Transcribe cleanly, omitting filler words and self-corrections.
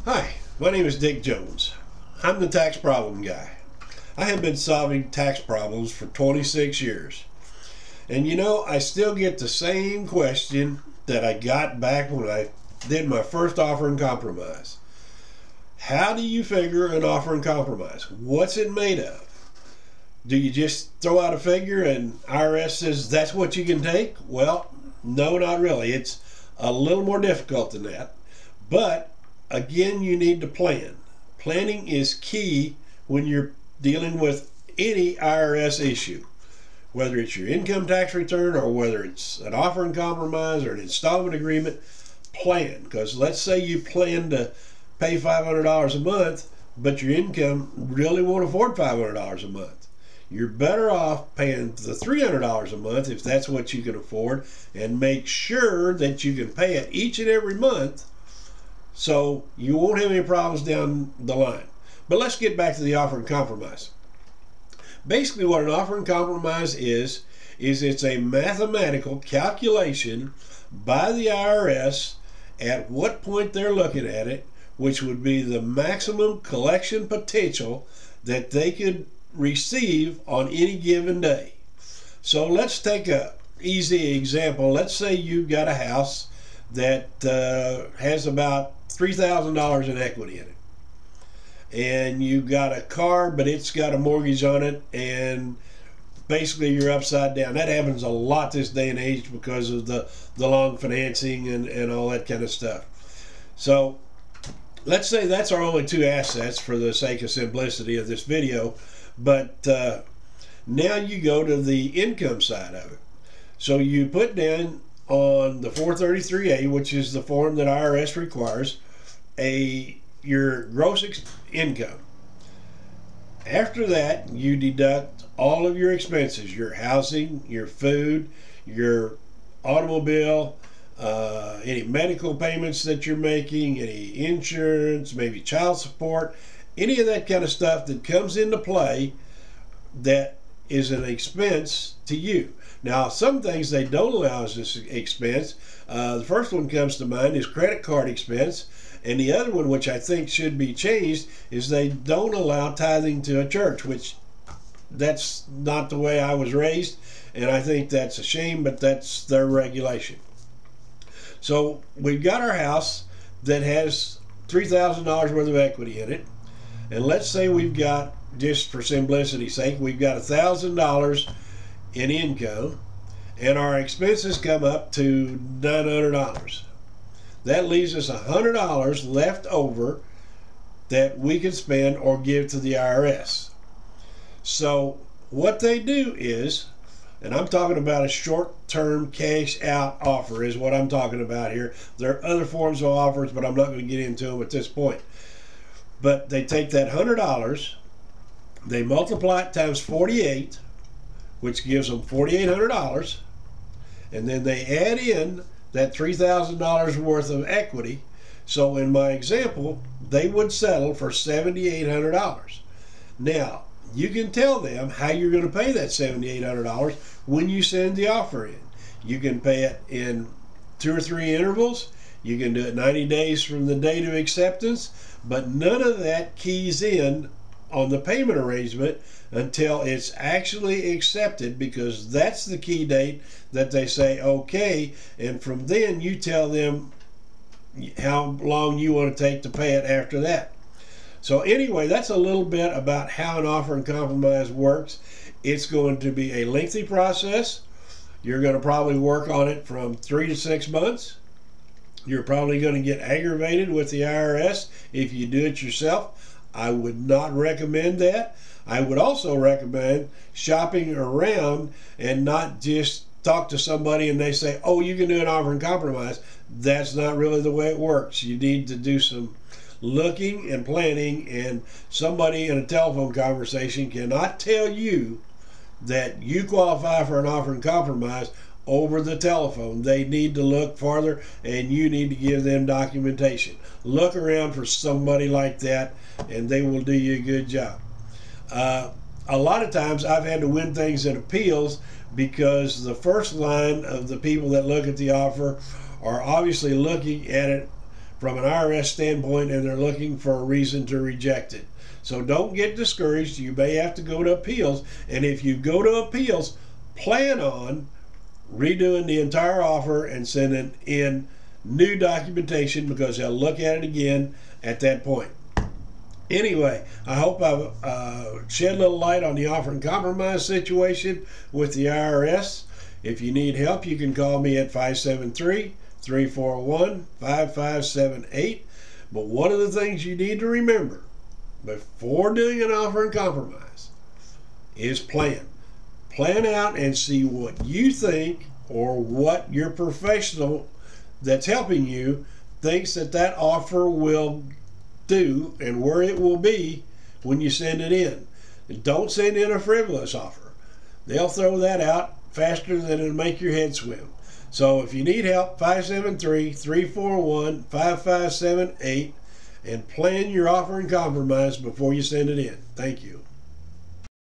Hi, my name is Dick Jones. I'm the tax problem guy. I have been solving tax problems for 26 years. And I still get the same question that I got back when I did my first offer in compromise. How do you figure an offer in compromise? What's it made of? Do you just throw out a figure and IRS says that's what you can take? Well, no, not really. It's a little more difficult than that. But again, you need to plan. Planning is key when you're dealing with any IRS issue, whether it's your income tax return or whether it's an offer in compromise or an installment agreement. Plan, because let's say you plan to pay $500 a month, but your income really won't afford $500 a month. You're better off paying the $300 a month if that's what you can afford, and make sure that you can pay it each and every month so you won't have any problems down the line. But let's get back to the offer in compromise. Basically, what an offer in compromise is it's a mathematical calculation by the IRS at what point they're looking at it, which would be the maximum collection potential that they could receive on any given day. So let's take a easy example. Let's say you've got a house that has about $3,000 in equity in it, and you've got a car but it's got a mortgage on it, and basically you're upside down. That happens a lot this day and age because of the long financing and all that kind of stuff. So let's say that's our only two assets for the sake of simplicity of this video. But now you go to the income side of it. So you put down on the 433A, which is the form that IRS requires, your gross income. After that, you deduct all of your expenses: your housing, your food, your automobile, any medical payments that you're making, any insurance, maybe child support, any of that kind of stuff that comes into play that is an expense to you. Now, some things they don't allow as this expense. The first one comes to mind is credit card expense. And the other one, which I think should be changed, is they don't allow tithing to a church, which that's not the way I was raised, and I think that's a shame, but that's their regulation. So we've got our house that has $3,000 worth of equity in it, and let's say we've got, just for simplicity's sake, we've got $1,000 in income, and our expenses come up to $900. That leaves us $100 left over that we can spend or give to the IRS. So what they do is, and I'm talking about a short-term cash-out offer is what I'm talking about here. There are other forms of offers, but I'm not going to get into them at this point. But they take that $100, they multiply it times 48, which gives them $4,800, and then they add in that $3,000 worth of equity. So in my example, they would settle for $7,800. Now, you can tell them how you're going to pay that $7,800 when you send the offer in. You can pay it in 2 or 3 intervals. You can do it 90 days from the date of acceptance, but none of that keys in on the payment arrangement until it's actually accepted, because that's the key date that they say okay, and from then you tell them how long you want to take to pay it after that. So anyway, that's a little bit about how an offer in compromise works. It's going to be a lengthy process. You're going to probably work on it from 3 to 6 months. You're probably going to get aggravated with the IRS if you do it yourself. I would not recommend that. I would also recommend shopping around and not just talk to somebody and they say, oh, you can do an offer in compromise. That's not really the way it works. You need to do some looking and planning, and somebody in a telephone conversation cannot tell you that you qualify for an offer in compromise over the telephone. They need to look farther, and you need to give them documentation. Look around for somebody like that, and they will do you a good job. A lot of times I've had to win things in appeals because the first line of the people that look at the offer are obviously looking at it from an IRS standpoint, and they're looking for a reason to reject it. So don't get discouraged. You may have to go to appeals, and if you go to appeals, plan on redoing the entire offer and sending in new documentation, because they'll look at it again at that point. Anyway, I hope I've shed a little light on the offer and compromise situation with the IRS. If you need help, you can call me at 573-341-5578. But one of the things you need to remember before doing an offer and compromise is plan. Plan out and see what you think, or what your professional that's helping you thinks that offer will do, and where it will be when you send it in. And don't send in a frivolous offer. They'll throw that out faster than it'll make your head swim. So if you need help, 573-341-5578, and plan your offer and compromise before you send it in. Thank you.